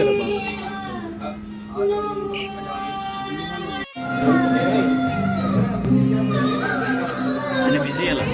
ఆయన బిజీ అలా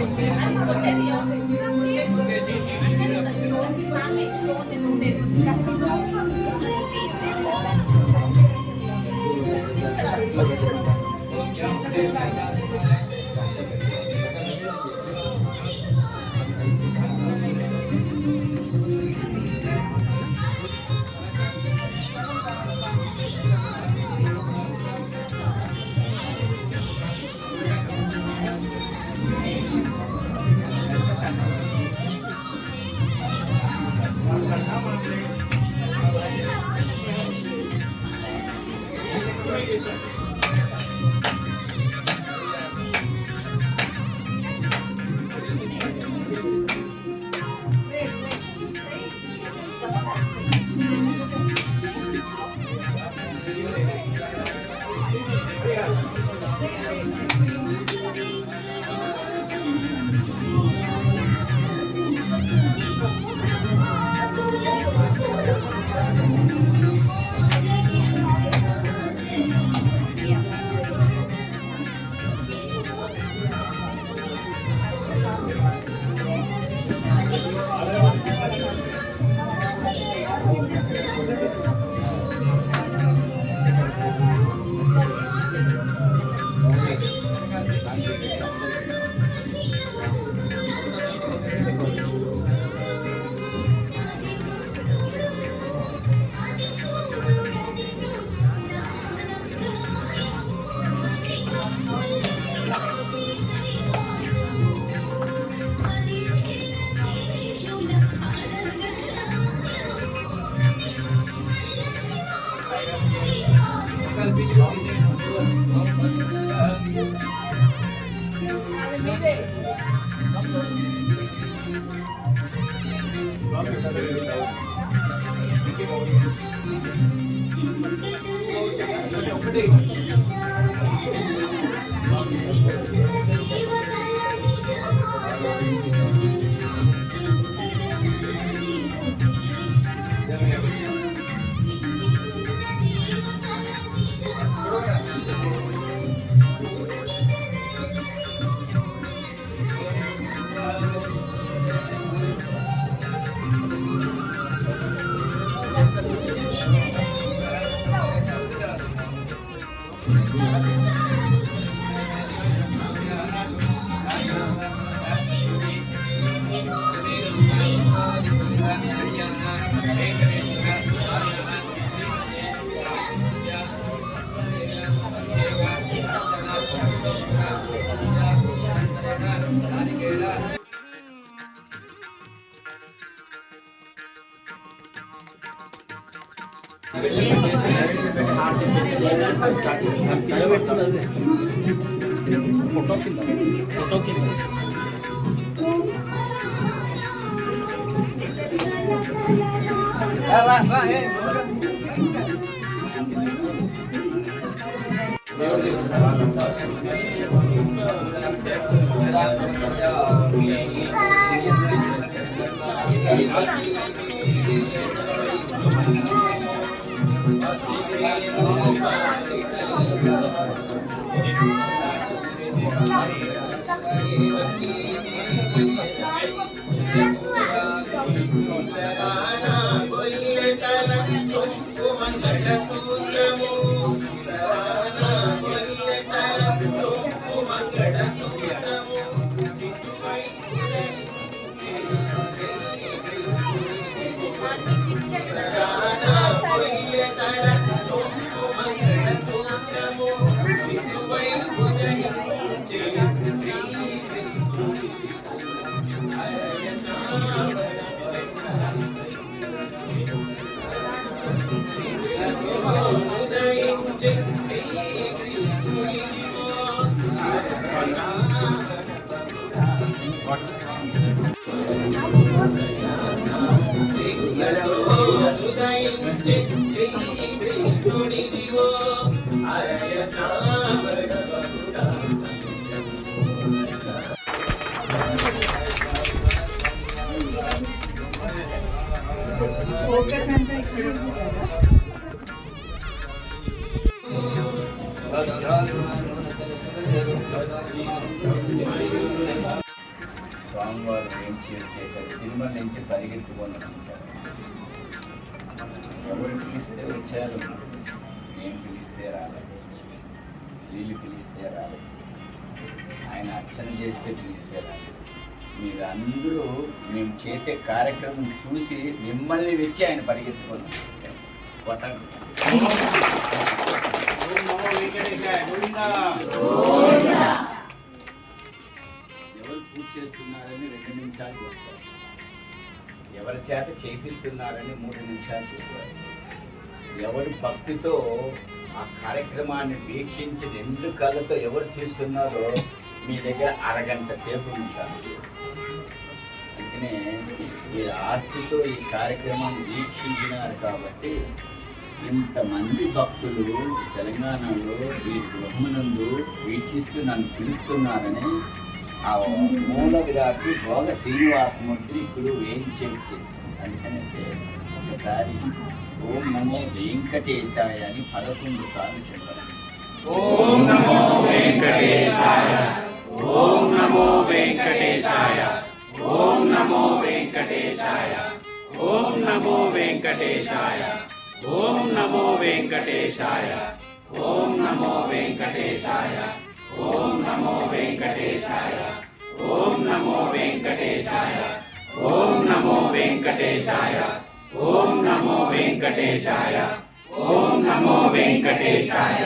ఫోటో కింద ఫోకస్ అంటే స్వామివారు ఏం చేశారు, తిరుమల నుంచి పరిగెత్తుకొని వచ్చేసారు. ఎవరు పిలిస్తే వచ్చారు, నేను పిలిస్తే రాలేదు, వీళ్ళు పిలిస్తే రాలేదు, ఆయన అర్చన చేస్తే పిలిస్తే రాలేదు. మీరందరూ మేము చేసే కార్యక్రమం చూసి మిమ్మల్ని వచ్చి ఆయన పరిగెత్తుకొని వచ్చేసారు. ఎవరు పూజ చేస్తున్నారని 2 నిమిషాలు చూస్తారు, ఎవరి చేత చేపిస్తున్నారని 3 నిమిషాలు చూస్తారు. ఎవరు భక్తితో ఆ కార్యక్రమాన్ని వీక్షించి 2 కళ్ళతో ఎవరు చూస్తున్నారో మీ దగ్గర అరగంట సేపు ఉంటారు. అందుకనే ఈ ఆర్తితో ఈ కార్యక్రమాన్ని వీక్షించినారు కాబట్టి ఇంతమంది భక్తులు తెలంగాణలో ఈ గృహమునందు వీక్షిస్తూ నన్ను పిలుస్తున్నారని ఆ మూల విరాటి భోగ శ్రీనివాసమూర్తి ఇప్పుడు వేయించేపు చేశాను. అందుకనేసి ఒకసారి ఓం నమో వెంకటేశాయ అని 11 సార్లు చెప్పాలి. ఓం నమో వెంకటేశాయ, ఓం నమో వెంకటేశాయ, ఓం నమో వెంకటేశాయ, ఓం నమో వెంకటేశాయ, ఓం నమో వెంకటేశాయ, ఓం నమో వెంకటేశాయ, ఓం నమో వెంకటేశాయ, ఓం నమో వెంకటేశాయ, ఓం నమో వెంకటేశాయ, ఓం నమో వెంకటేశాయ, ఓం నమో వెంకటేశాయ,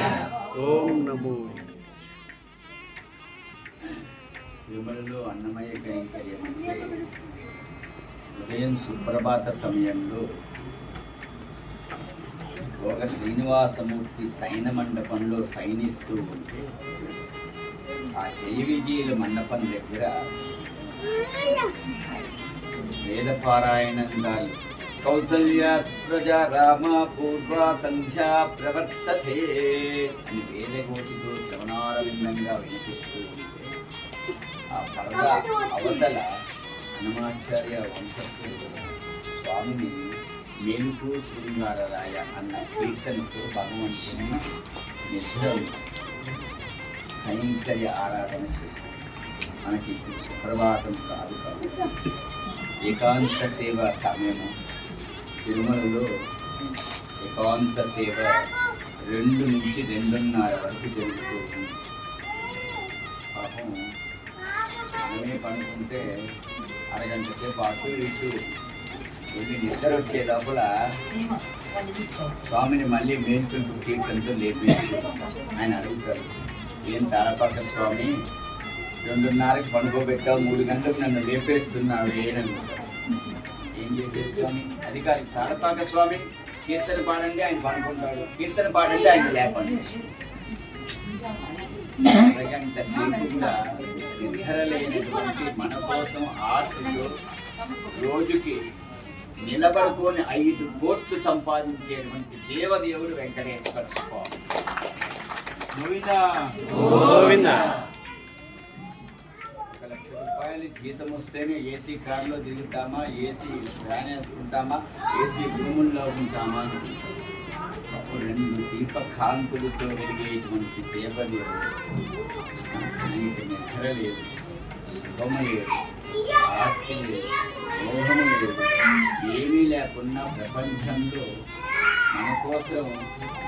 ఓం నమో. తిరుమలలో అన్నమయ్య కైంకర్యం అంటే ఉదయం సుప్రభాత సమయంలో భోగ శ్రీనివాసమూర్తి సైన మండపంలో సైనిస్తూ ఉంటే ఆ జయ విజయుల మండపం దగ్గర వేద పారాయణందాలు కౌసల్య ప్రజా రామ పూర్వ సంధ్యా ప్రవర్తతే అని వేదగోచితో శ్రవణారవిందంగా వినిపిస్తూ ఉంటే ఆ పరద అవతల హనుమాచార్య వంశస్థులు స్వామిని మేలుకు శృంగారరాయ అన్న కీర్తనతో భగవంతుని నిత్యం కైంకర్య ఆరాధన చేస్తారు. మనకి ఇప్పుడు సుప్రభాతం కాదు కాబట్టి ఏకాంత సేవ సమయము తిరుమలలో ఏకాంత సేవ 2 నుంచి 2:30 వరకు జరుగుతూ ఉంది. పాపం మనమే పనుకుంటే అరగంట సేపు అటు ఇటు వెళ్ళి నిద్ర వచ్చే లోపల స్వామిని మళ్ళీ మేల్కొంటూ కీర్తనతో లేపేసి ఆయన అడుగుతారు, ఏం తాళపాక స్వామి 2:30కి పనుకోబెట్టావు, 3 గంటలకు నన్ను లేపేస్తున్నావు ఏడనుకుంటారు. ఏం చేసేది స్వామి? అధికారి తాళపాక స్వామి కీర్తన పాడండి, ఆయన పనుకుంటాడు, కీర్తన పాడండి, ఆయన లేపండి. అరగంట సేపు కూడా నిద్రలేనటువంటి మన కోసం ఆర్తితో రోజుకి నిలబడుకొని 5 కోట్లు సంపాదించేటువంటి దేవదేవుడు వెంకటేశ్వర స్వామి. గోవిందా. 1 లక్ష రూపాయలు జీతం వస్తేనే ఏసీ కారులో దిగుతామా, ఏసీ ఫ్యాన్ వేసుకుంటామా, ఏసీ రూముల్లో ఉంటామా? అప్పుడు 2 దీపకాంతులతో వెలిగేటువంటి దేవదేవుడు మనకి నిద్ర లేదు, సుఖము లేదు, ఆర్తి లేదు, మోహము లేదు, ఏమీ లేకుండా ప్రపంచంలో మన కోసం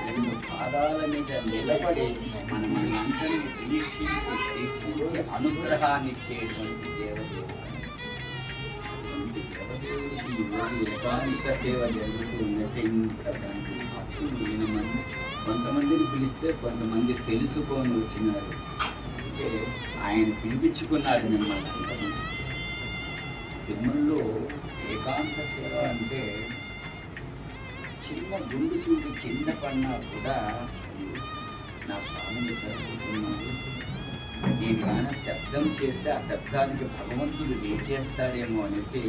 2 పాదాల మీద నిలబడి మనందరినీ దీక్షించి అనుగ్రహాన్ని ఇచ్చేటువంటి దేవదేవుడు. దేవదేవుడికి ఈరోజు ఏకాంత సేవ జరుగుతూ ఉన్నట్టే ఇంతమంది భక్తులు 8 మంది, కొంతమందిని పిలిస్తే కొంతమంది తెలుసుకొని వచ్చినారు. అంటే ఆయన పిలిపించుకున్నాడు మిమ్మల్ని అందరినీ. తిరుమలలో ఏకాంత సేవ అంటే చిన్న గుండు సూది కింద పడినా కూడా నా స్వామిని జరుగుతున్నాడు, నేను కానీ శబ్దం చేస్తే ఆ శబ్దానికి భగవంతుడు లేచేస్తాడేమో అనేసి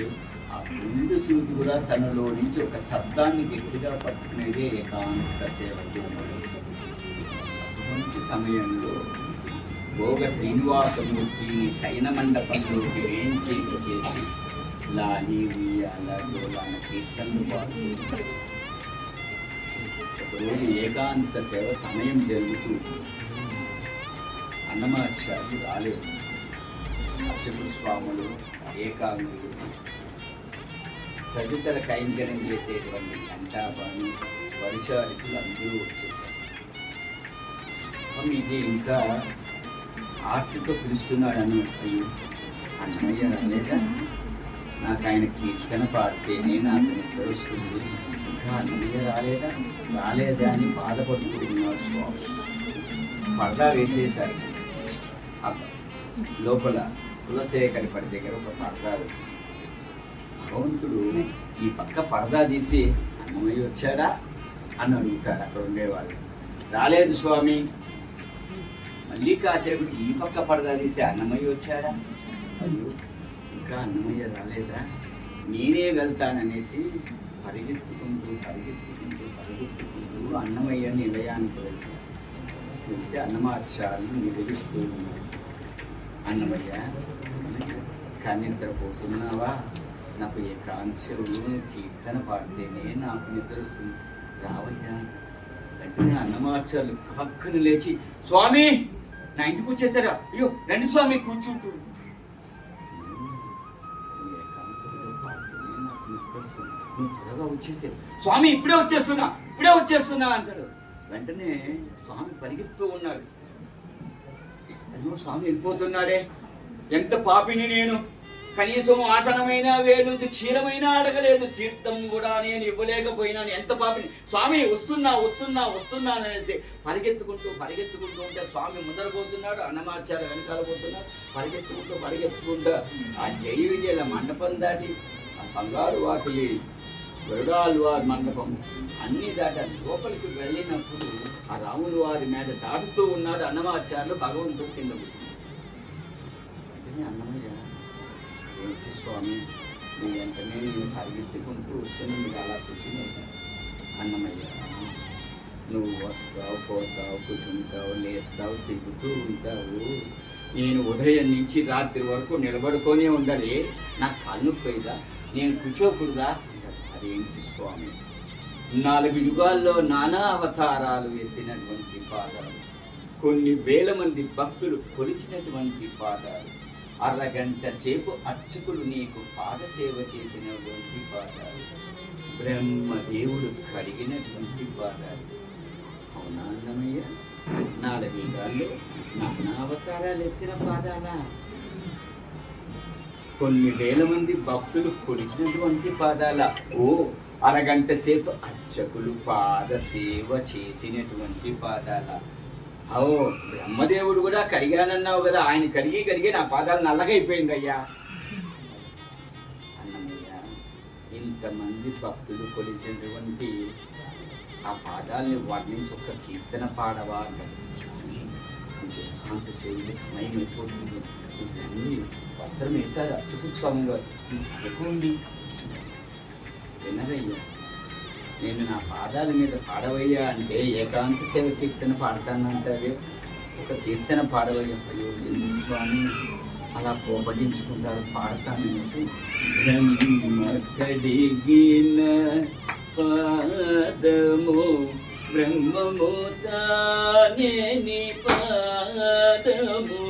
ఆ గుండు సూది కూడా తనలో నుంచి ఒక శబ్దాన్ని గట్టిగా పట్టుకునేదే ఏకాంత సేవ. అటువంటి సమయంలో భోగ శ్రీనివాసమూర్తి శయన మండపంలోకి చేసి లాలి ఉయ్యాల జోలాన కీర్తనలు పాడుతూ ఒకరోజు ఏకాంత సేవ సమయం జరుగుతూ అన్నమాచార్యులు రాలేదు. అర్చకులు స్వాములు, ఏకాంగులు, తదితర కైంకర్యం చేసేటువంటి గంటాపాను పరిచారికులు అందరూ వచ్చేసారు. ఇది ఇంకా ఆర్తితో పిలుస్తున్నాడు అన్నమయ్య రాలేదా, నాకు ఆయన కీర్తన పాడితేనే నాకు నిద్ర వస్తుంది, ఇంకా అన్నమయ్య రాలేదా అని బాధపడుతూ ఉన్నాడు స్వామి. పరదా వేసేశారు. లోపల కులశేఖరి పడి దగ్గర ఒక పరదా. భగవంతుడు ఈ పక్క పరదా తీసి అన్నమయ్య వచ్చాడా అని అడుగుతారు అక్కడ ఉండేవాళ్ళు. రాలేదు స్వామి. మళ్ళీ కాసేపటి ఈ పక్క పరదా తీసి అన్నమయ్య వచ్చాడా, అయ్యో ఇంకా అన్నమయ్య రాలేదా, నేనే వెళ్తాననేసి పరిగెత్తుకుంటూ అన్నమయ్య నిలయానికి వెళ్తే అన్నమాచార్యులు నిలగిస్తూ ఉన్నారు. అన్నమయ్య నిద్రపోతున్నావా, నాకు ఏ కాంక్షలు కీర్తన పాడితేనే నాకు నిద్ర వస్తుంది, రావయ్యా. వెంటనే అన్నమాచార్యులు పక్కన లేచి, స్వామి నా ఇంటికి వచ్చేసారా, అయ్యో రండి స్వామి కూర్చుంటూ, నువ్వు త్వరగా వచ్చేసావు స్వామి, ఇప్పుడే వచ్చేస్తున్నా అంటాడు. వెంటనే స్వామి పరిగెత్తూ ఉన్నాడు. అయ్యో స్వామి వెళ్ళిపోతున్నాడే, ఎంత పాపిని నేను, కనీసం ఆసనమైన వేలు క్షీరమైనా అడగలేదు, తీర్థం కూడా నేను ఇవ్వలేకపోయినాను, ఎంత పాపిని. స్వామి వస్తున్నా అనేసి పరిగెత్తుకుంటూ ఉంటే స్వామి ముందరపోతున్నాడు, అన్నమాచార్య వెనకాల పోతున్నాడు. పరిగెత్తుకుంటూ ఆ జై విజయల మండపం దాటి ఆ బంగారు వాకిలి గరుడాలు వారి మండపం అన్నీ దాటాలి. లోపలికి వెళ్ళినప్పుడు ఆ రాములు వారి మీద దాటుతూ ఉన్నాడు అన్నమాచార్యులు. భగవంతుడు కింద కూర్చున్నాడు. అన్నమయ్య ఏంటి స్వామి, నీ వెంటనే నేను పరిగెత్తుకుంటూ వస్తున్నా, మీరు అలా కూర్చునేసాను. అన్నమయ్య నువ్వు వస్తావు, పోతావు, కూర్చుంటావు, లేస్తావు, తిరుగుతూ ఉంటావు, నేను ఉదయం నుంచి రాత్రి వరకు నిలబడుకొనే ఉండాలి, నాకు కాళ్ళు నొప్పిదా, నేను కూర్చోకూడదా అంటాడు. అదేంటి స్వామి, 4 యుగాల్లో నానా అవతారాలు ఎత్తినటువంటి పాదాలు, కొన్ని వేల మంది భక్తులు కొలిచినటువంటి పాదాలు, అరగంట సేపు అర్చకులు నీకు పాదసేవ చేసినటువంటి పాదాలు, బ్రహ్మదేవుడు కడిగినటువంటి పాదాలు. అవునా అన్నమయ్య, 4 యుగాల్లో నానా అవతారాలు ఎత్తిన పాదాలా, కొన్ని వేల మంది భక్తులు కొలిచినటువంటి పాదాల, ఓ అరగంట సేపు అర్చకులు పాద సేవ చేసినటువంటి పాదాల. ఓ బ్రహ్మదేవుడు కూడా కడిగానన్నావు కదా, ఆయన కడిగి నా పాదాలు నల్లగైపోయింది అయ్యా. అన్నమయ్య, ఇంతమంది భక్తులు కొలిచినటువంటి ఆ పాదాలని వర్ణించి ఒక్క కీర్తన పాడవా అంటారు. అంత సేవకి సమయం అయిపోతుంది, అన్ని వస్త్రం వేశారు అర్చకుడు స్వామి గారు, ఎక్కువండి వినరయ్యా, నేను నా పాదాల మీద పాడవయ్యా అంటే ఏకాంత సేవ కీర్తన పాడతానంటావే, ఒక కీర్తన పాడవయ్యా. అయ్యో స్వామి అలా పోపడించుకుంటారు, పాడతాననేసి కడిగిన పాదము బ్రహ్మము తానే నీ పాదము,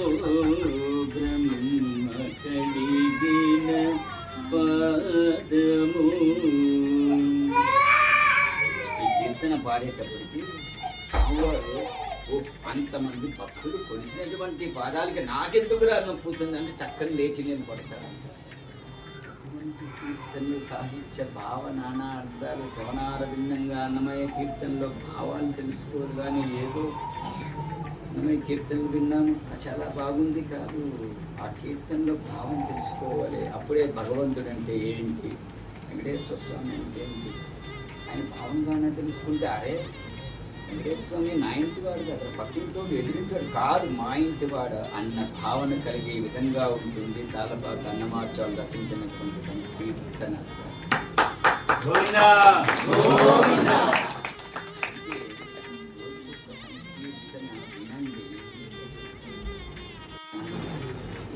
బ్రహ్మ కడిగిన పాదము. ఈ కీర్తన పాడేటప్పటికి స్వామివారు అంతమంది భక్తులు కొలిసినటువంటి పాదాలకి నాకెందుకురా నొప్పి అంటే టక్కని లేచి నేను పడతాను. కీర్తనలు సాహిత్య భావ నానా అర్థాలు శ్రవణారవిందంగా అన్నమయ్య కీర్తనలో భావాలు తెలుసుకోరు, కానీ ఏదో అన్నమయ్య కీర్తనలు విన్నాము చాలా బాగుంది కాదు, ఆ కీర్తనలో భావం తెలుసుకోవాలి. అప్పుడే భగవంతుడు అంటే ఏంటి, వెంకటేశ్వర స్వామి అంటే ఏంటి ఆయన భావంగానే తెలుసుకుంటే, అరే వెంకటేశ్వర స్వామి నా ఇంటివాడు కదా, పక్కింటోడు ఎదురింటాడు కాదు, మా ఇంటివాడు అన్న భావన కలిగే విధంగా ఉంటుంది. తాళపాక అన్నమాచార్యులు రచించినటువంటి సంకీర్తన. వినండి,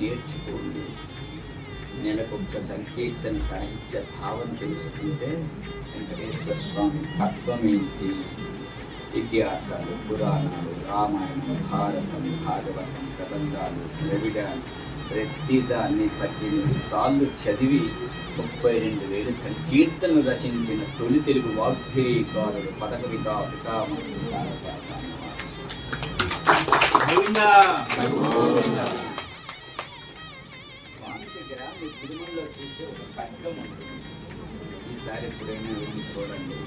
నేర్చుకోండి. నెలకొక్క సంకీర్తన సాహిత్య భావం తెలుసుకుంటే వెంకటేశ్వర స్వామి తత్వం ఏంటి, ఇతిహాసాలు, పురాణాలు, రామాయణం, భారతం, భాగవతం, ప్రబంధాలు, ద్రవిడాలు ప్రతిదాన్ని 18 సార్లు చదివి 32,000 సంకీర్తనలు రచించిన తొలి తెలుగు వాగ్గేయకారుడు పదకవిత పితామహుడు తారక స్వామి దగ్గర మీరు తిరుమలలో చూస్తే ఒక ఖడ్గం ఉంటుంది. ఈసారి ఎప్పుడైనా వెళ్ళి చూడండి.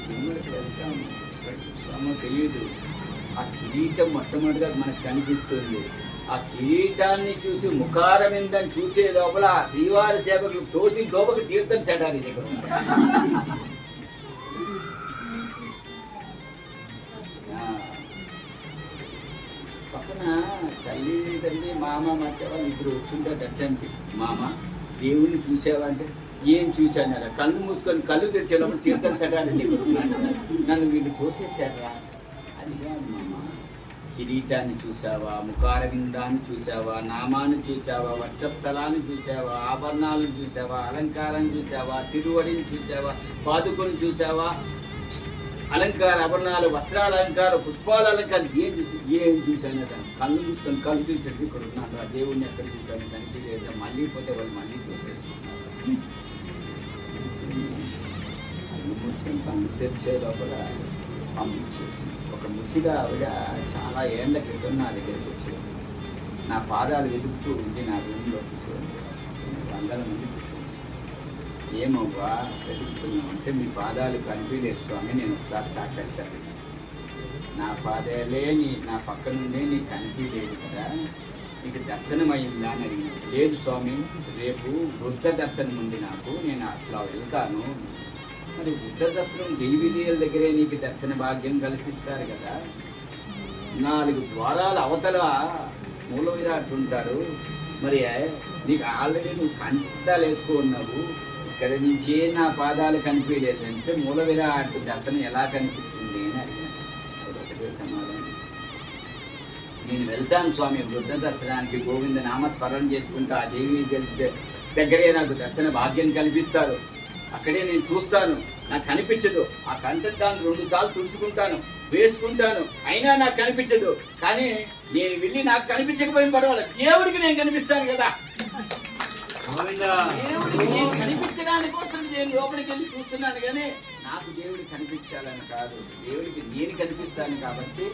తిరుమలకి వెళ్తాము, చూస్తామో తెలియదు. ఆ కిరీటం మొట్టమొదటిగా మనకు కనిపిస్తుంది. ఆ కిరీటాన్ని చూసి ముఖారవిందని చూసే లోపల ఆ శ్రీవారి సేవకులు తోసి దోపకి తీర్థం చేయడానికి దగ్గర పక్కన తల్లి తండ్రి మామ మర్చేవాళ్ళు ఇద్దరు వచ్చింటారు దర్శనానికి. మామ దేవుణ్ణి చూసావా అంటే ఏం చూశాను, కళ్ళు మూసుకొని కళ్ళు తెరిచేటప్పుడు తీర్థం చేయడానికి నన్ను వీళ్ళు తోసేశారా. అది కాదు మామ, కిరీటాన్ని చూసావా, ముఖారవిందాన్ని చూసావా, నామాన్ని చూసావా, వక్షస్థలాన్ని చూసావా, ఆభరణాలను చూసావా, అలంకారాన్ని చూసావా, తిరువడిని చూసావా, పాదుకను చూసావా, అలంకార ఆభరణాలు, వస్త్రాల అలంకారం, పుష్పాల అలంకారం ఏం చూశాను కదా. కళ్ళు చూసుకొని కళ్ళు తీసేది ఇక్కడ ఉన్నాను. ఆ దేవుడిని ఎక్కడ చూశాను కనిపించలేదు. మళ్ళీ పోతే వాళ్ళు మళ్ళీ తోసేస్తున్నారు. కళ్ళు మూసుకొని కళ్ళు తెరిచే లోపల పంపించేస్తుంది. ఒక ముసిగా ఆవిడ చాలా ఏళ్ల క్రితం నా దగ్గరికి వచ్చేది. నా పాదాలు వెతుకుతూ ఉండి నా రూమ్లో కూర్చోండి, 100 మంది కూర్చోండి. ఏమవ్వా వెతుకుతున్నాం అంటే, మీ పాదాలు కనిపించలేదు స్వామి, నేను ఒకసారి తాకాల్సాను. నా పాదాలే నా పక్క నుండే నీకు కనిపించలేదు కదా, నీకు దర్శనం అయిందా అని అడిగినాను. లేదు స్వామి, రేపు వృద్ధ దర్శనం ఉంది నాకు, నేను అట్లా వెళ్తాను. మరి బుద్ధ దర్శనం జైవిజయుల దగ్గరే నీకు దర్శన భాగ్యం కల్పిస్తారు కదా. 4 ద్వారాల అవతల మూల విరాట్ ఉంటాడు. మరి నీకు ఆల్రెడీ నువ్వు కంటాలు వేసుకున్నావు, ఇక్కడ నుంచే నా పాదాలు కనిపించలేదంటే మూల విరాట్ దర్శనం ఎలా కనిపిస్తుంది అని అడిగినాను. ఒకటే సమాధానం, నేను వెళ్తాను స్వామి వృద్ధ దర్శనానికి, గోవింద నామస్మరణ చేసుకుంటా, ఆ జైవిజయుల దగ్గరే నాకు దర్శన భాగ్యం కల్పిస్తారు. అక్కడే నేను చూస్తాను, నాకు కనిపించదు. ఆ కంఠదాన్ని 2 సార్లు తుడుచుకుంటాను, వేసుకుంటాను, అయినా నాకు కనిపించదు. కానీ నేను వెళ్ళి నాకు కనిపించకపోయిన పర్వాలేదు, దేవుడికి నేను కనిపిస్తాను కదా. దేవుడికి నేను కనిపించడానికి కోసం నేను లోపలికి వెళ్ళి చూస్తున్నాను, కానీ నాకు దేవుడికి కనిపించాలని కాదు, దేవుడికి నేను కనిపిస్తాను కాబట్టి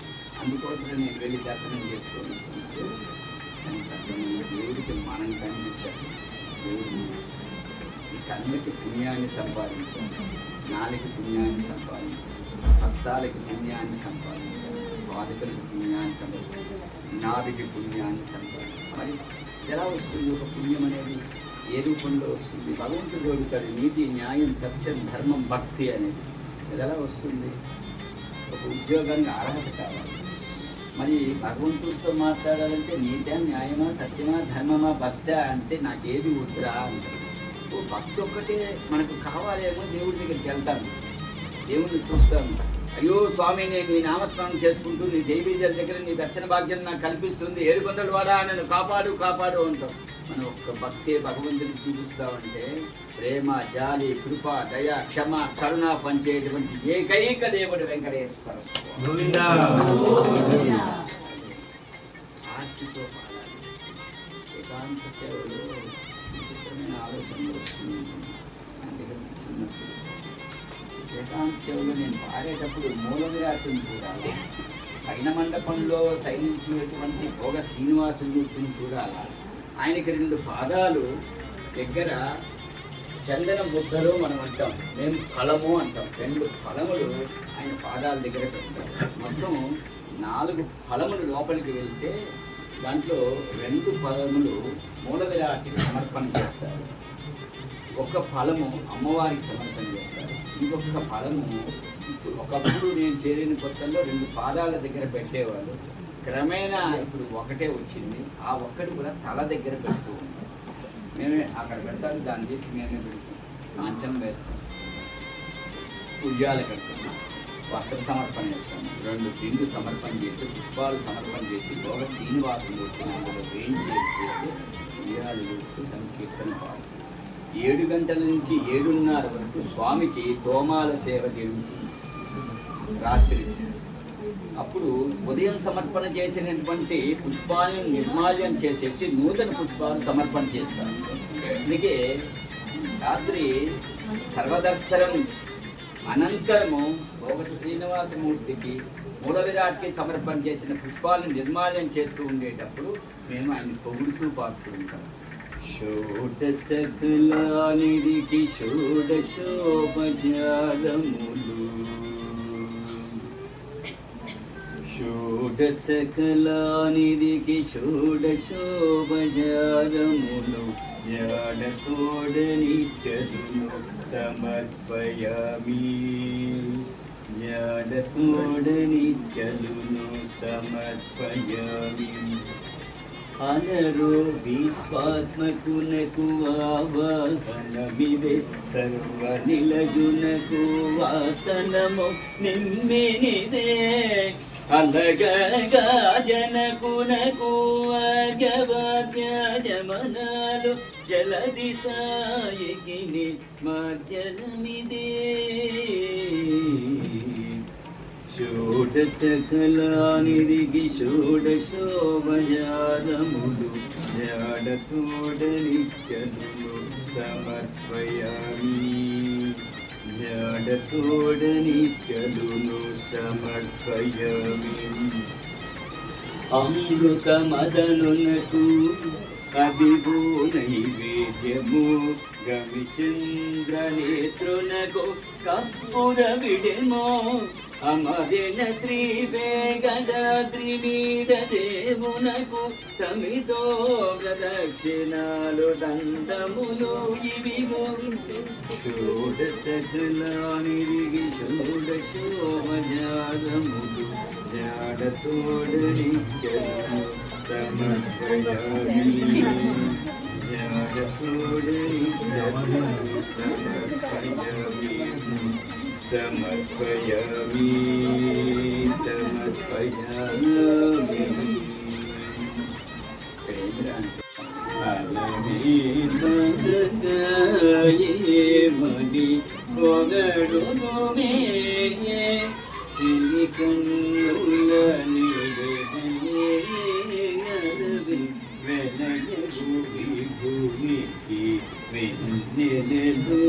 అందుకోసమే నేను వెళ్ళి దర్శనం చేసుకొని వస్తున్నాను. దేవుడికి మనం కనిపించాలి. దేవుడు కళ్ళకి పుణ్యాన్ని సంపాదించాలి, నాలుగు పుణ్యాన్ని సంపాదించాలి, హస్తాలకి పుణ్యాన్ని సంపాదించాలి, పాదకులకి పుణ్యాన్ని సంపాదించాలి, నాభికి పుణ్యాన్ని సంపాదించాలి. మరి ఎలా వస్తుంది ఒక పుణ్యం అనేది? ఏ రూపంలో వస్తుంది? భగవంతుడు అడుగుతాడు, నీతి, న్యాయం, సత్యం, ధర్మం, భక్తి అనేది ఎలా వస్తుంది? ఒక ఉద్యోగానికి అర్హత కావాలి. మరి భగవంతుడితో మాట్లాడాలంటే నీతా, న్యాయమా, సత్యమా, ధర్మమా, భక్తి అంటే నాకేది వద్దురా అంటాడు. భక్తి ఒక్కటే మనకు కావాలేమో, దేవుడి దగ్గరికి వెళ్తాను, దేవుడిని చూస్తాను. అయ్యో స్వామి, నేను నీ నామస్మరణ చేసుకుంటూ నీ జైబీజల దగ్గర నీ దర్శన భాగ్యం నాకు కల్పిస్తుంది, 7 కొండల వాడా నన్ను కాపాడు కాపాడు అంటాం. మనం ఒక్క భక్తే భగవంతుడికి చూపిస్తామంటే ప్రేమ, జాలి, కృప, దయ, క్షమ, కరుణ పంచేటువంటి ఏకైక దేవుడు వెంకటేశ్వర. ఆర్తితో పాడాలి. ఏకాంత సేవలో విచిత్రమైన ఆలోచనలు వస్తుంది. ఏకాంత సేవలో నేను పాడేటప్పుడు మూల విరాట్టుని చూడాలి, సైన మండపంలో సైనించినటువంటి భోగ శ్రీనివాసుని చూడాలా. ఆయనకి 2 పాదాలు దగ్గర చందన బుద్ధలో మనం అంటాం, మేము ఫలము అంటాం. 2 ఫలములు ఆయన పాదాల దగ్గర పెడతాం. మొత్తం 4 ఫలములు లోపలికి వెళ్తే దాంట్లో 2 ఫలములు మూల విరాటికి సమర్పణ చేస్తారు, ఒక ఫలము అమ్మవారికి సమర్పణ చేస్తారు, ఇంకొక ఫలము ఒకప్పుడు నేను చేరిన కొత్తల్లో 2 పాదాల దగ్గర పెట్టేవాళ్ళు. క్రమేణా ఇప్పుడు ఒకటే వచ్చింది. ఆ ఒక్కటి కూడా తల దగ్గర పెడుతూ ఉంటాం. మేమే అక్కడ పెడతాడు, దాన్ని తీసి మేమే పెడతాం, మంచం వేస్తాం, ఉయ్యాల కడతాం, వస్త్ర సమర్పణ చేస్తాం, 2 పిండి సమర్పణ చేసి, పుష్పాలు సమర్పణ చేసి, భోగ శ్రీనివాసుడు అందులో వేయించి చేసి ఉయ్యాలు వేస్తూ సంకీర్తన పాడుతాం. 7 గంటల నుంచి 7:30 వరకు స్వామికి తోమాల సేవ జరుగుతుంది. రాత్రి. అప్పుడు ఉదయం సమర్పణ చేసినటువంటి పుష్పాలను నిర్మాల్యం చేసేసి నూతన పుష్పాలు సమర్పణ చేస్తారు. అందుకే రాత్రి సర్వదర్శనం అనంతరము భోగ శ్రీనివాసమూర్తికి మూల విరాట్కి సమర్పణ చేసిన పుష్పాలను నిర్మాల్యం చేస్తూ ఉండేటప్పుడు మేము ఆయన పొగుడుతూ పాడుతూ ఉంటాం. షోడశకలానిధికి షోడశోపచారములు, షోడశకలానిధికి షోడశోపచారములు జ్ఞానతోడని చదును సమర్పయామి, జ్ఞానతోడని చదును సమర్పయామి. అనరో విశ్వాత్మకునకు ఆవాహనమిదే, సర్వ నిలయునకు వాసనము నిమ్మినిదే. అలగగా జనకునకు అర్ఘ్యవాద్యజమనాలు జలది సాయికిని మార్జనమిదే. షోడశకలానిధికి షోడశోపచారములు జ్ఞానతోడని చదును సమర్పయామి, జ్ఞానతోడని చదును సమర్పయామి. అమృత మదనునకు అదిగో నైవేద్యము, గమిచంద్రనేత్రునకు కర్పూర విడెమో. అమరిన శ్రీ వేంకటాద్రి మీద దేవునకు తమితో ప్రదక్షిణాలు దండములు ఇవిగో. షోడశకలానిధికి షోడశోపచారములు జ్ఞానతోడని చదును సమర్పయామి, జ్ఞానతోడని చదును సమర్పయామి, సమర్పయామి, సమర్పయామి. మని పొగడుదుమే కన్నుల వెనయగు భూమికి వెన్నెలదు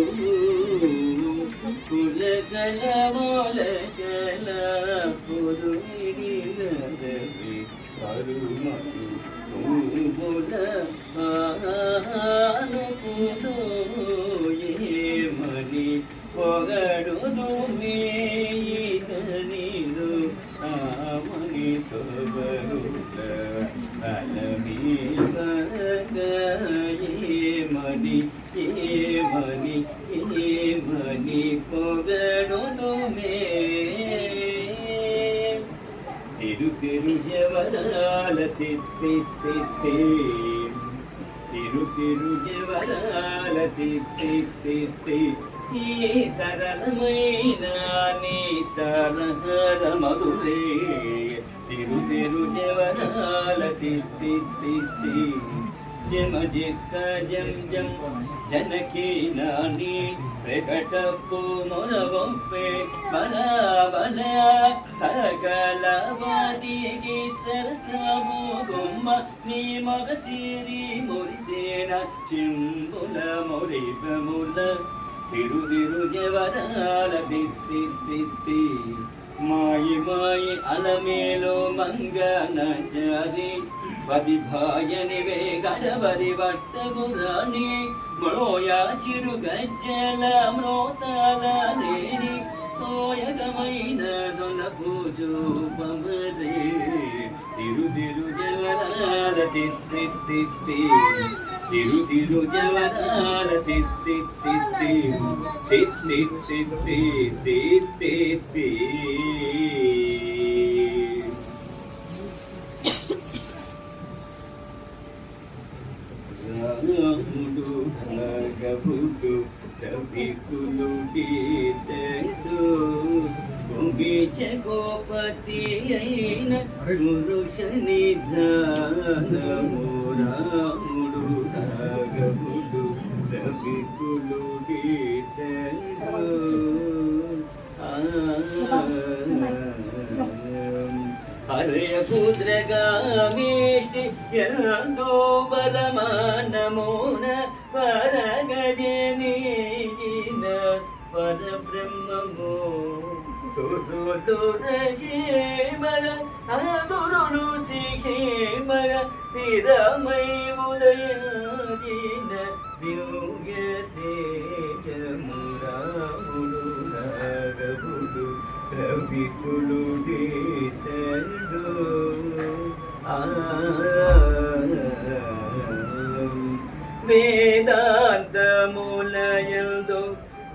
కులకల మొలకల పురుమిడిగదవి కరుమను సోముల ఆనుకులో ఏమని పొగడుదుమే నీరు ఆమని సొబరుల అలమీమ ఏమని ఏమని ఏమని పొగడుదుమే. తిరు తిరు జవరాల తిత్తి తిత్తి, తిరు తిరు జవరాల తిత్తి తిత్తి. ఈ తరళమైన నీ తరహర మధురే, తిరు తిరు జవరాల తిత్తి తిత్తి. జమ జిక్క జం జం జనకీ నాని ప్రకటపు మొరవొప్పే బల బల సకలవాదికి సరసము గుమ్మ నీ మగ సిరి మురిసేన చింబుల మొరిపముల. తిరు తిరు జవరాల తిత్తి తిత్తి. మాయి మాయి అలమేలో మంగనచారి పది భాయనివే గజపది వట్టగురాణి మోయా చిరు గజ్జల మ్రోతాల దేని సోయగమైన సొలపు చూపమరే. తిరు తిరు జవరాల తిత్తి తిత్తి, తిరు తిరు జవరాల తిత్తి తిత్తి తిత్తి తిత్తి తిత్తి. రాముడు రాఘవుడు కవికులు గీతడు పొంగిచ గోపతి అయిన పురుష నిధానము. రాముడు రాఘవుడు కవికులు గీతడు ಹರೆಯ ಕುದ್ರಗಾಮೇಷ್ಟಿ ಎಂದು ಪರಮಾನಮೋನ ಪರಗಜನೀಜಿನ ಪರಬ್ರಹ್ಮಮೋ ಕ್ಷೇಮಗ ಅದುರುಳು ಶಿಖೇಮಗ ಸ್ಥಿರಮೈ ಉದಯದಿನ ದಿವ್ಯ ತೇಜ ಮುರಾಹುಡು ರಾಘವುಡು రవికులు తండు వేదాంతములయందు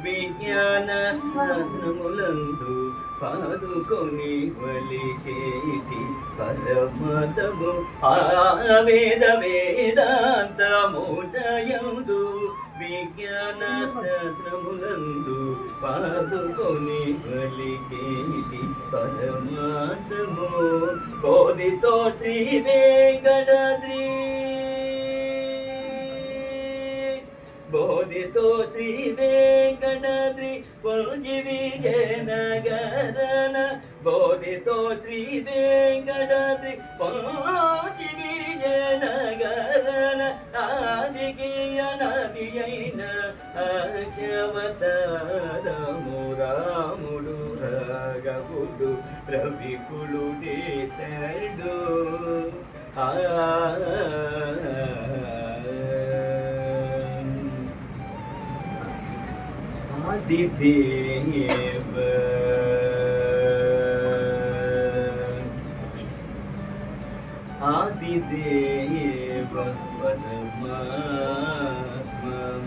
విజ్ఞాన శాస్త్రములందు పాదుకొని వలికేటి పరమతము వేదాంతములయందు విజ్ఞాన శాస్త్రములందు పాదుకొని వలికేటి పరమాతము బోధితో శ్రీ వెంకటాద్రి బోధితో శ్రీ వెంకటాద్రి పౌజి విజయనగరన బోధితో శ్రీ వెంకటాద్రి పౌజి విజయనగరన ఆదికి అనాది అయిన అక్షవతారము రాముడు రాఘవుడు రవికులు తడు ఆదిదేవ ఆదిదేవ పరమాత్మం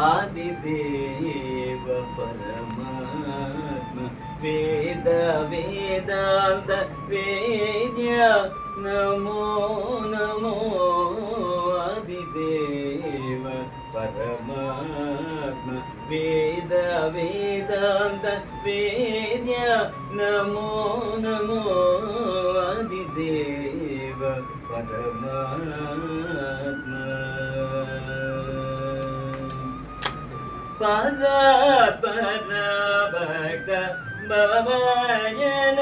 ఆదిదేవ పరమాత్మ వేద వేదాంత వేద్య నమో నమో ఆదిదేవ పరమాత్మ వేద వేదాంత వేద్య నమో నమో ఆదిదేవ పరమాత్మ పరాత్పర భక్త భవజన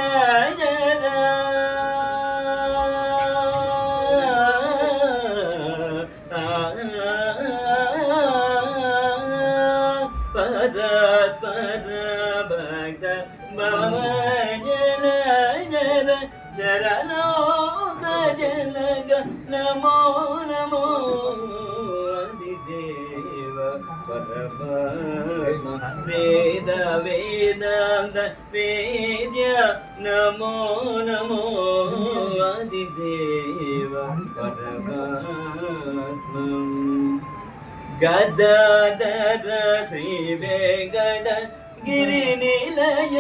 చరణోక జలగ నమో నమో ఆదిదేవ పరమాత్మ వేద వేదాంత వేద్య నమో నమో ఆదిదేవ పరమాత్మ గదాధర శ్రీ వెంకట గిరి నిలయ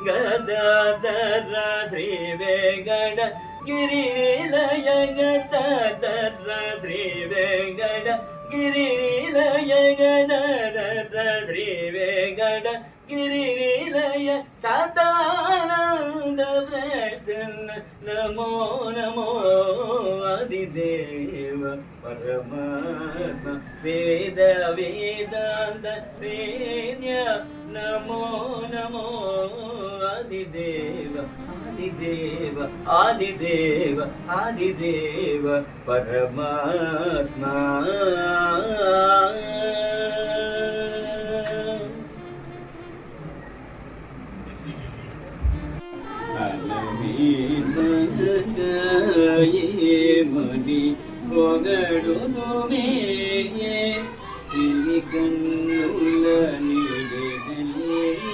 గదాధర శ్రీ వెంకట గిరి నిలయ గదాధర శ్రీ వెంకట గిరి నిలయ గదాధర శ్రీ వెంకట గిరి నిలయ సదానంద ప్రసన్న నమో నమో ఆదిదేవ పరమాత్మ వేద వేదాంత వేద్య నమో నమో ఆదిదేవ ఆదిదేవ ఆదిదేవ ఆదిదేవ పరమాత్మ మని పొగడుదుమే తిని కన్నుల నీడగలవి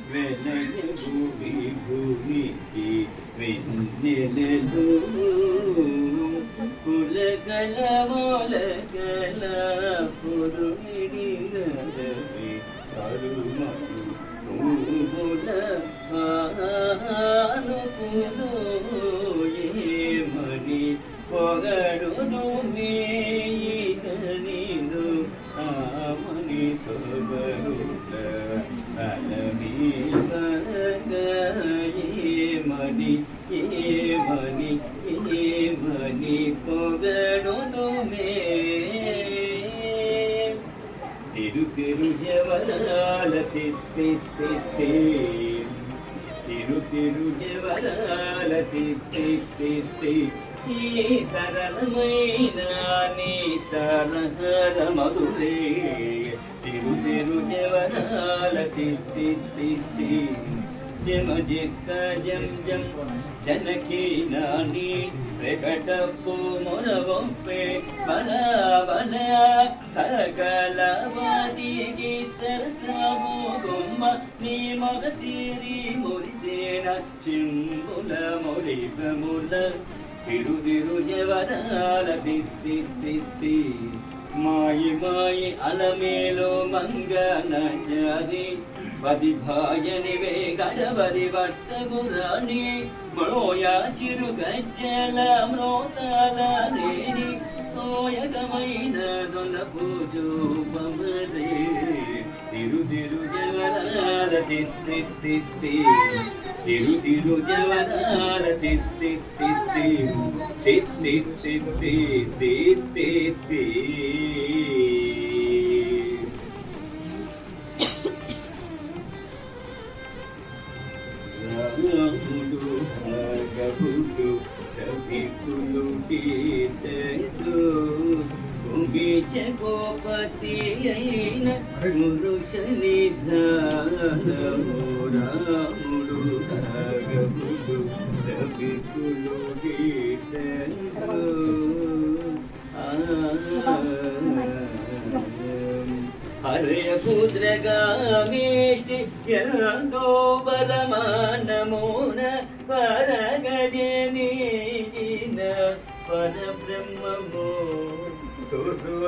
వెలయ భూమి భూమికి వెన్నెలదు పులకల మొలకల పురుమిడి గలవి కరుమలు పూల ఆనుకును ఏమని పొగడుదు నీను ఆమని సొగరుట అలవి ఏమని ఏమని ఏమని పొగడుదు తిత్తి తిరు తిరు జవరాల తిత్తి ఈ తరళమైన నీ తరహర మధురే తిరు తిరు జవరాల తిత్తి జమ జిక్క జం జం జనకి నాని ప్రకటపు మొరవొప్పే బల బల సకలవాదికి సరసము గుమ్మ నీ మగ సిరి మురిసేన చింబుల మొలిపముల తిరు తిరు జవరాల తిత్తి మాయి మాయి అలమేలో మంగన చరి పది భాయనివే గజపది వట్టగురాణి మోయా చిరు గజ్జల మ్రోతాల దేని సోయగమైన సొలపు చూపమరే తిరు తిరు జవరాల తిత్తి తిరు తిరు జవరాల తిత్తి రాముడు భగవుడు రవికులు గోపతి అయిన పురుషని ధానము రాముడు భగవుడు రవికులు హరయ పుత్రగామేష్టి ఎంతో బలమానమోన పరగజనీజిన పరబ్రహ్మమో తురులురజేమల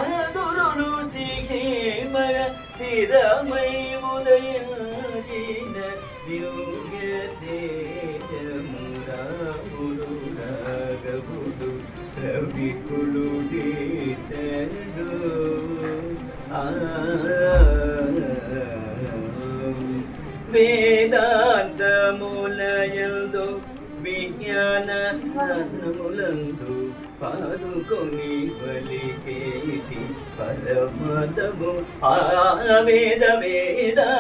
అసురులు శిఖేమల స్థిరమై ఉదయాజిన దివ్య తేజమురాముడు రాఘవుడు రవికులు వేదాంతములయందు విజ్ఞాన శాస్త్రములందు పాల్గొని పలికేటి పరమదము వేదాంతములయందు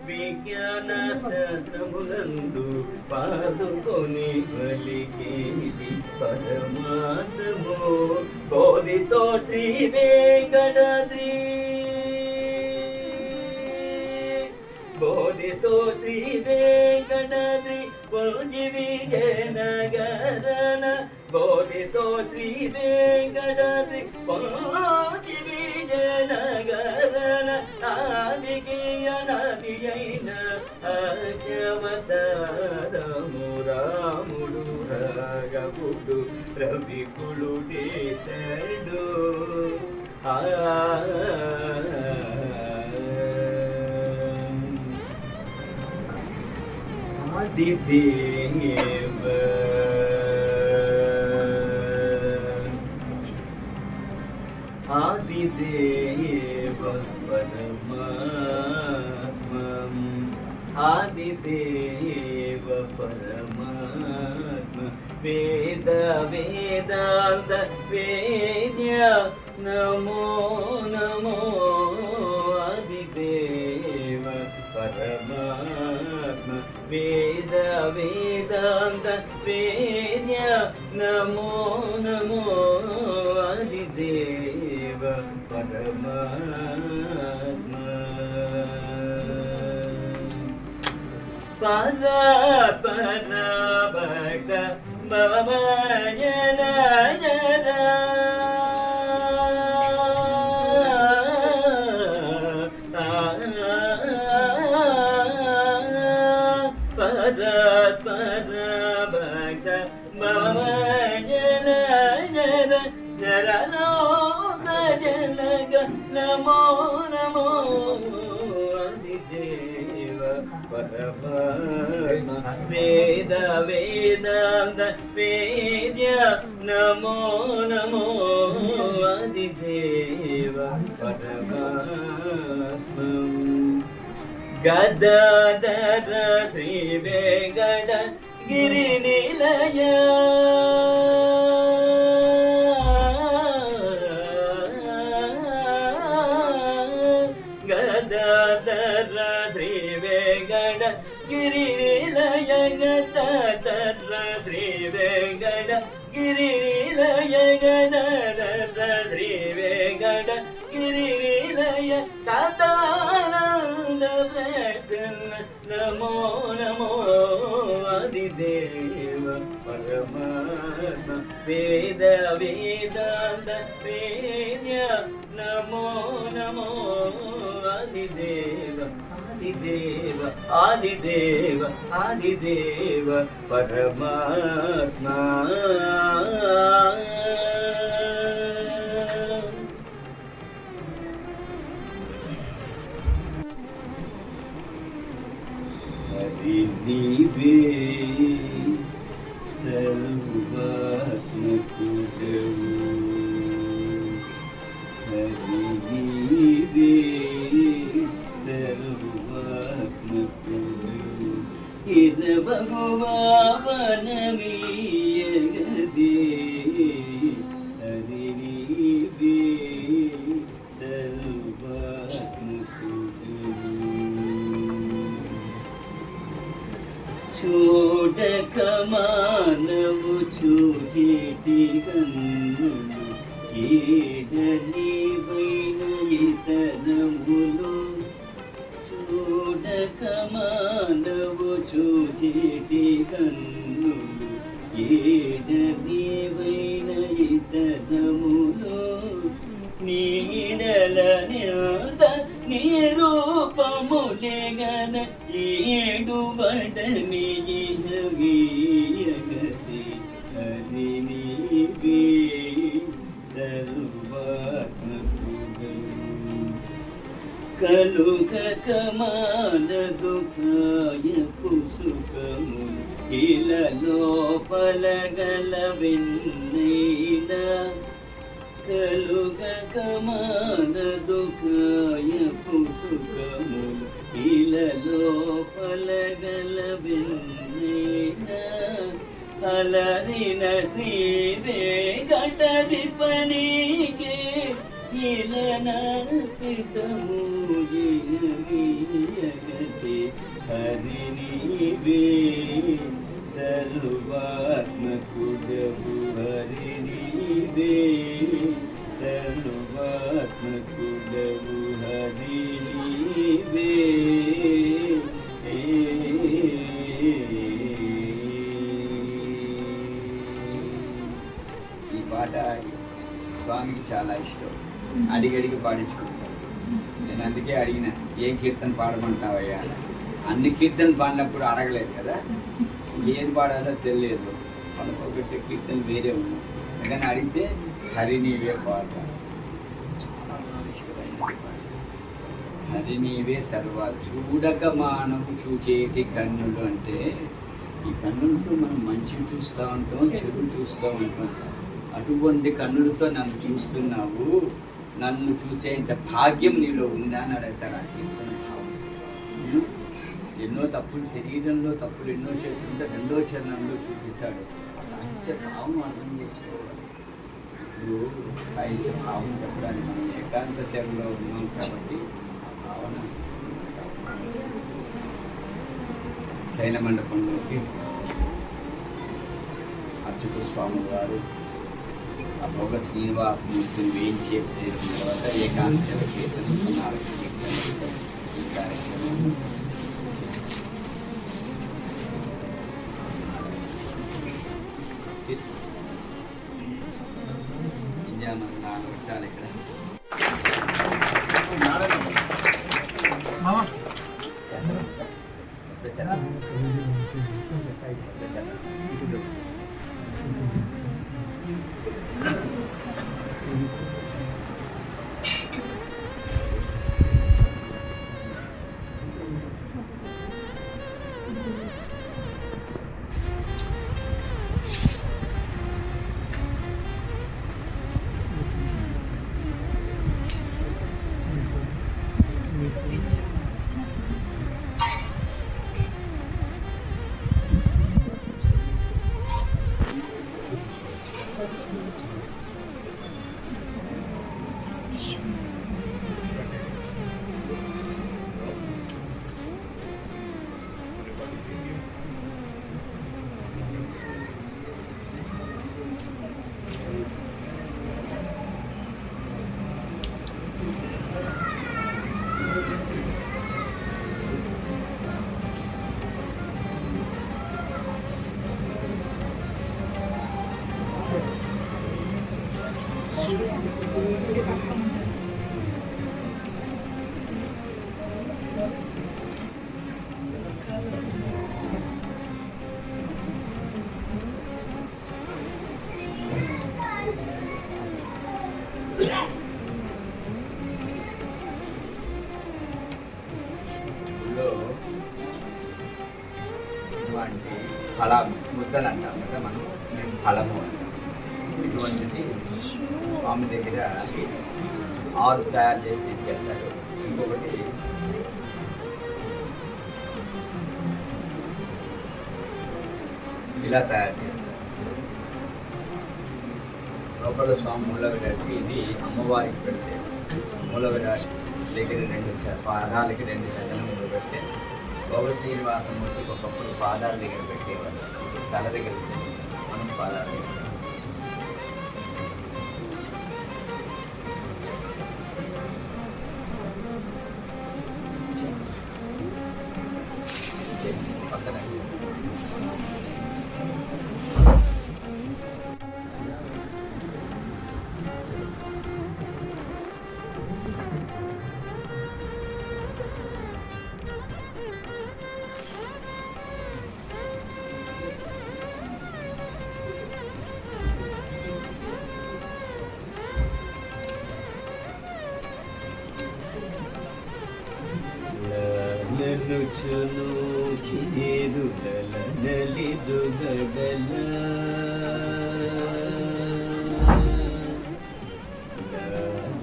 విజ్ఞాన శాస్త్రములందు పాల్గొని పలికేటి పరమాత్మో కోదితో శ్రీ వెంకటాద్రి బోధితో శ్రీ వెంకటాద్రి కొంచి విజయనగరన బోధితో శ్రీ వెంకటాద్రి కొంచి విజయనగరన ఆదికి అనాది అయిన అచవతారము రాముడు రాఘవుడు రవికులు తేడు ఆదిదేవ ఆదిదేవ పరమాత్మం ఆదిదేవ పరమాత్మ వేద వేదాంత వేద్య నమో నమో ఆదిదేవ పరమాత్మ వేద వేదాంత వేద్య నమో నమో ఆదిదేవ పరమాత్మ పర పర భక్త భవజన నమో నమో ఆదిదేవ పరమాత్మ వేద వేదాంత వేద్య నమో నమో ఆదిదేవ పరమాత్మ గదాధర శ్రీ వెంకట గిరి నిలయ గదాధర శ్రీ వెంకట గిరి నిలయ గదాధర శ్రీ వెంకట గిరి నిలయ గదాధర శ్రీ వెంకట గిరి నిలయ సదానంద ప్రసన్న నమో నమో ఆదిదేవ పరమాత్మ వేద వేదాంత వేద్య నమో నమో ఆదిదేవ ఆదిదేవ ఆదిదేవ ఆదిదేవ పరమాత్మ హరి నీవే సర్వాత్మకుడవు హరి నీవే సర్వాత్మకుడవు ఇరవగువావనమీయగదే హరి నీవే చూడక మానవు చూచేటి కన్నులు ఏడనివైన ఇతరములు చూడక మానవు చూచేటి కన్నులు ఏడనివైన ఇతరములు నీడల నిల్త నిరూపములేగన ఏడు బడని వీయగతి హరి నీవే సర్వాత్మకుడవు కలుగక మానదు కాయకు సుఖములు ఇలలోపల గల విన్నైనా కలుగక మానదు కాయకు సుఖములు ఇలలోపల గల విన్నైనా అలరిన శ్రీ వెంకటాధిపనికి ఇలనర్పితము జగతి హరి నీవే సర్వాత్మకుడవు హరి నీవే సర్వాత్మకుడవు హరి నీవే ఈ పాట స్వామికి చాలా ఇష్టం. అడిగడిగి పాడించుకుంటారు. నేను అందుకే అడిగిన ఏం కీర్తన పాడమంటావయ్యా. అన్ని కీర్తన పాడినప్పుడు అడగలేదు కదా, ఏది పాడాలో తెలియదు. పడుకోబెట్టే కీర్తన వేరే ఉంది. కానీ అడిగితే హరి నీవే పాట చాలా ఇష్టమైన హరి నీవే సర్వ. చూడక మానవు చూచేటి కన్నులు అంటే ఈ కన్నులతో మనం మంచిని చూస్తూ ఉంటాం, చెడు చూస్తూ ఉంటాం. అటువంటి కన్నులతో నన్ను చూస్తున్నావు, నన్ను చూసేంత భాగ్యం నీలో ఉందా అని అడుగుతాడు ఆ కీర్తన భావం. ఎన్నో తప్పులు, శరీరంలో తప్పులు ఎన్నో చేస్తుంటే రెండో చరణంలో చూపిస్తాడు. ఆ సాహిత్య భావం అర్థం చేసుకోవాలి. ఇప్పుడు సాహిత్య భావం చెప్పడానికి మనం ఏకాంత సేవలో ఉన్నాం కాబట్టి ఆ భావన శైల మండపంలోకి అచ్యుత స్వామి వారు ఆ భోగ శ్రీనివాసమూర్తిని వేయించేపు చేసిన తర్వాత ఏకాంత సేవ కీర్తన ఈ కార్యక్రమం ఇండియా మన నాన్న పెట్టాలి ఇక్కడ. ఫల ముద్దలు అంటాం కదా మనం, మేము ఫలము అంటాం. ఇటువంటిది స్వామి దగ్గర 6 తయారు చేసి తీసుకెళ్తారు. ఇంకొకటి ఇలా తయారు చేస్తారు. లోపల స్వామి మూల విరాట్, ఇది అమ్మవారికి పెడితే మూల విరాట్ దగ్గర 2 పాదాలకి 2 చందనములు పెడితే గోవ శ్రీనివాసమూర్తికి ఒకప్పుడు పాదాల దగ్గర పెట్టేవాళ్ళు, ఇప్పుడు తల దగ్గర పెట్టేవాళ్ళు, మనం పాదాల దగ్గర. పక్కన నలుచును చీరుల నలిదుగడల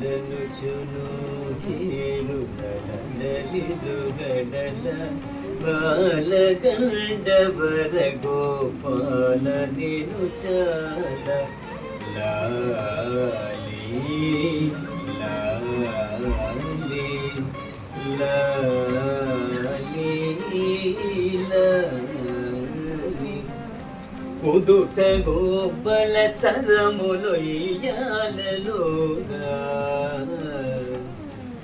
నలుచును చీరుల నలిదుగడల బాలగండవర గోపాల నిను చాల లాలి లాలి లాలి లాలి కుదుట గోపల సరములు ఇయ్యాలలోగా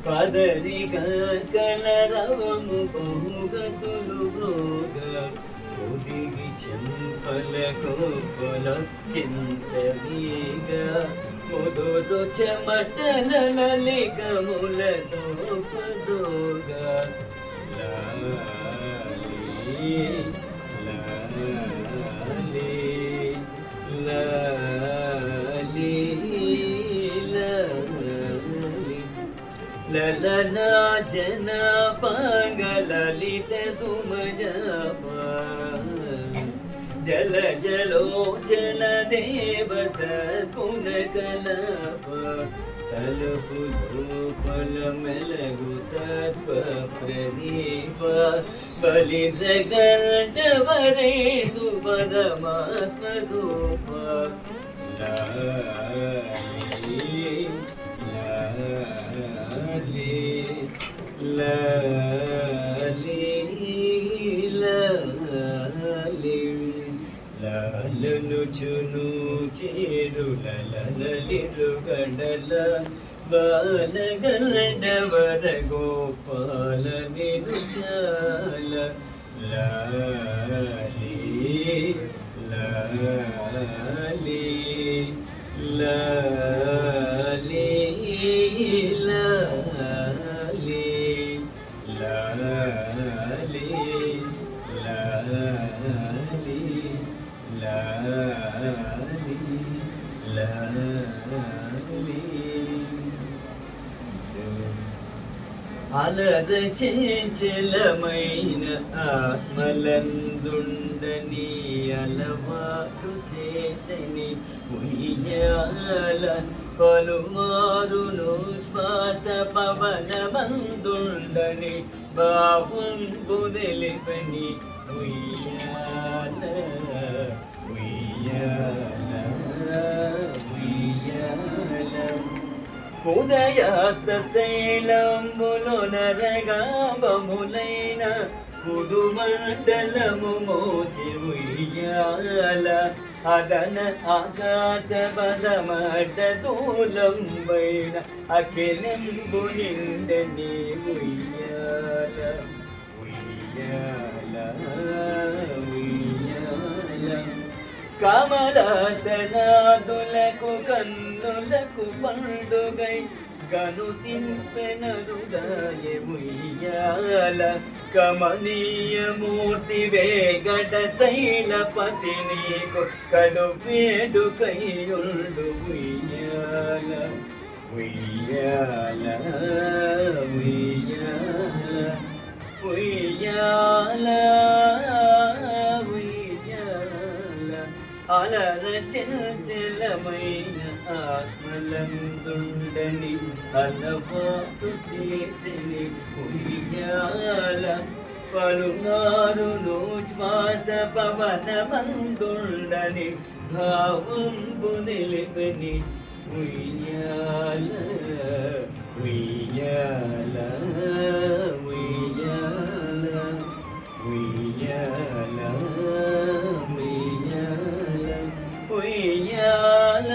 పదరిగా కలరవము బహుగతులు బ్రోగా ఒదిగి చెంపల గోపలకింత వీగా ముదురు చెమటల నలికములతో పదోగా లాలి లాలి లాలి లాలి లలనా జన పంగలలిత సుమజప జల జలోచన దేవ సద్గుణ కలప తలుపు లోపల మెలగు తత్వ ప్రదీప బలి జగండవరే సుపదమాత్మ రూప లాలి లాలి లాలి లాలి లాలనుచును చేరులలిరుగడల బాలగండవర గోపాల నిను చాల లాలి లాలి లాలి లాలి లాలి లాలి లాలి లాలి అలరచంచలమైన ఆత్మలందుండని అలవాటు చేసని ఉయ్యాల పలుమారును శ్వాస పవన బందుండని భావం బుదలిపని ఉయ్యాల ఉయ్యాల ఉయ్యాల ఉదయాస్త శైలంబులో నరగాంబములైన కుడు మండలము మోచి ఉయ్యాల అదన ఆకాశ పదమడ్డ దూలంబైన అఖిలంబు నిండని ఉయ్యాల ఉయ్యాల ఉయ్యాల కమలాసనాదులకు కన్నులకు పండుగై గను తింపెనరుదాయ ఉయ్యాల కమనీయ మూర్తి వేగట శైలపతి నీకు కడు వేడుకయుండు ఉయ్యాల ఉయ్యాల ఉయ్యాల ఉయ్యాల ఉయ్యాల చంచలమైన ఆత్మలందుండని అలవాటు చేసని ఉయ్యాల పలునారును శ్వాస పవనమందుండని భావంబు నిలిపని ఉయ్యాల ఉయ్యాల ఉయ్యాల ఉయ్యాల ఉయ్యాల ఉయ్యాల ఉయ్యాల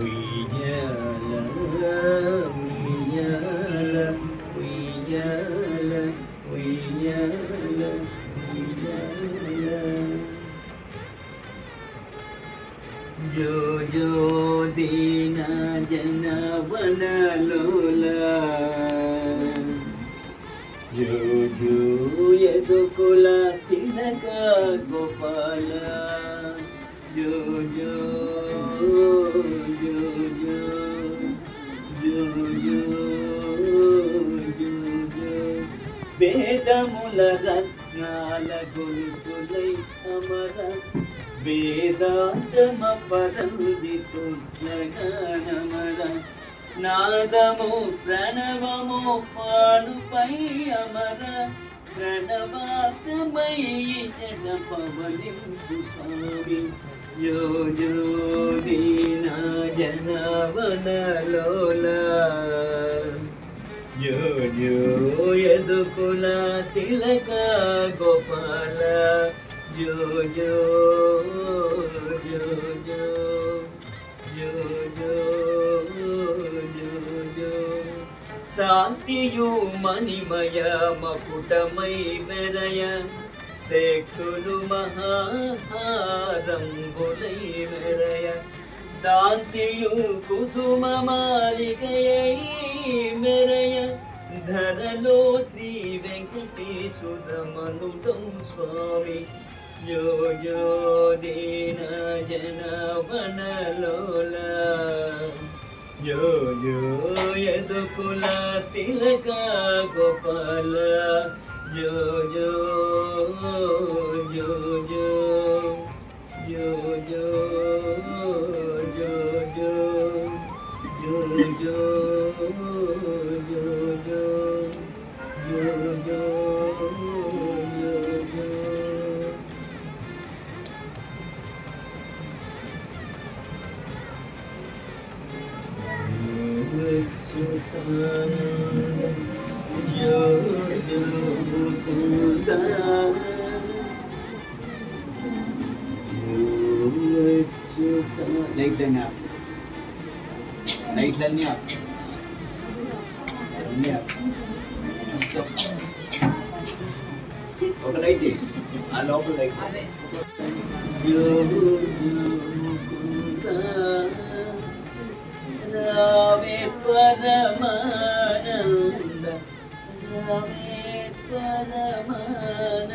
ఉయ్యాల ఉయ్యాల ఉయ్యాల ఉయ్యాల ఉయ్యాల జో జో దీన జన వనలోలా జో జో యదుకుల తిలక గోపాల జో జో జో జో జో జో జో జో వేదముల రత్నాల గొలుసులై అమర వేదాంతమ పరందితులగనమర నాదము ప్రణవము పాడుపై అమర ప్రణవాతమై జడ పవలింపు స్వామి జో జో దీన జనవనలోలా జో జో యదుకుల తిలక గోపాల జో జో జో జో జో జో జో జో శాంతియు మణిమయ మకుటమై మెరయ శక్తులు మహారంగులై మెరయ దాంతియు కుసుమ మాలికయై మెరయ ధరలో శ్రీ వెంకటేశ్వరమనుదం స్వామి జో జో దీన జన వనలోలా జో జో యదుకుల తిలక గోపాల జో జో జో జో జో జో జో జో జో జో జో జో జో జో లైట్లన్నీ ఆఫ్ లైట్లన్నీ ఆఫ్ అన్నీ ఆఫ్ ఒక లైట్ ఆ లోపల లైట్ రావే పరమానంద రావే పరమానంద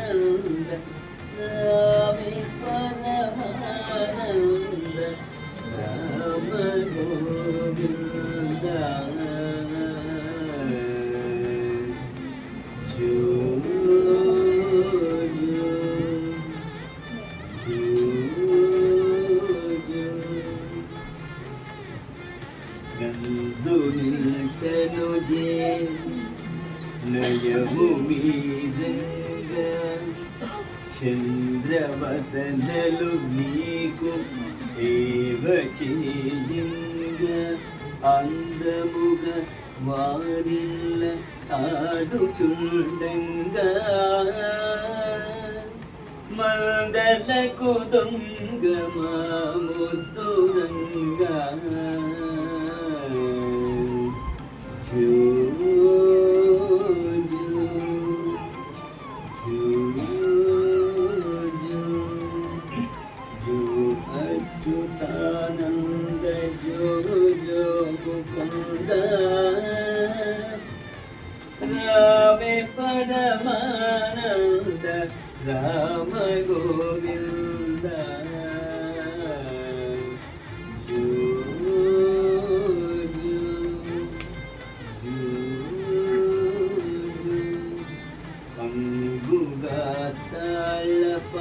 రావే పరమానంద రామ గోవింద జో గంధునిల్టను జే నయము మీరంగ చంద్రవదనలు నీకు సేవ చేయంగ అందముగా వారిల్ల ఆడుచుండంగా మందలకు దొంగ మా ముద్దురంగా అచ్యుతానంద జో జో ముకుంద రామే పరమానంద రామ గోవింద జో జో జో పంగుగా తాళప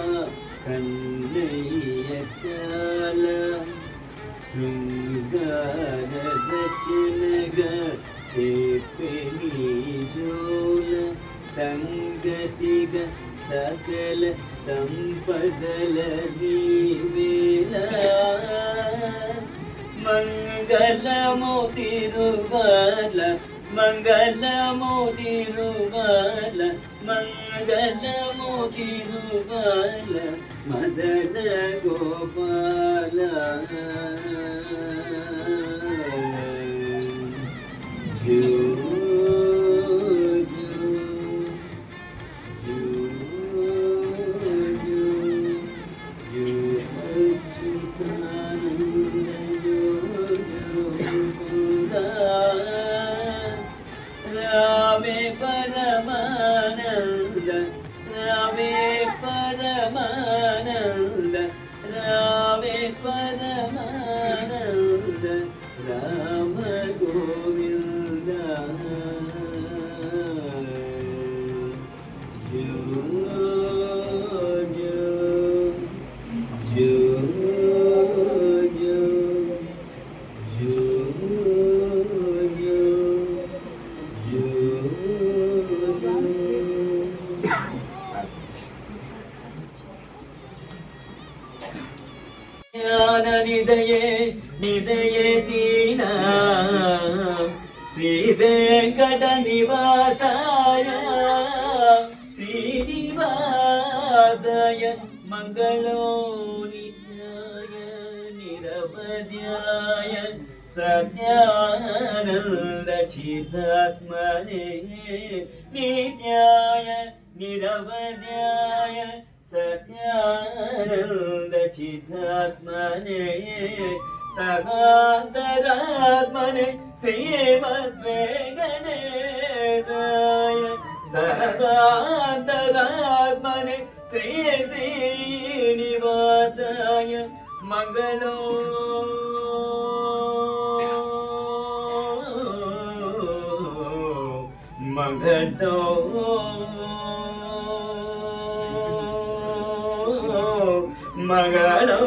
రచనగా చెప్పే నీజోల సంగతిగా సకల సంపదల నీవేళ మంగళము తిరుమల మంగళము తిరుమల మంగళము తిరుమల మదన గోపాల జూ रामे परमानंद रामे परमानंद रामे परमानंद राम गोविंद जो जो जो నిదయే నిదయే దీనా శ్రీ వెంకట నివాసాయ శ్రీనివాసాయ మంగళో నిత్యాయ నిరవధ్యాయ సత్యానంద చిదాత్మనే నిత్యాయ నిరవధ్యాయ సత్యానంద చిదాత్మనే సగాంతరాత్మనే శ్రీమద్వేంకటేశాయ సగాంతరాత్మనే శ్రీ శ్రీనివాసాయ మంగళో మంగళో మంగళో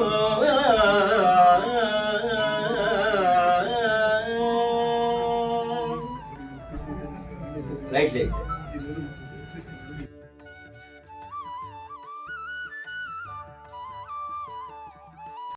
లైట్ వేసా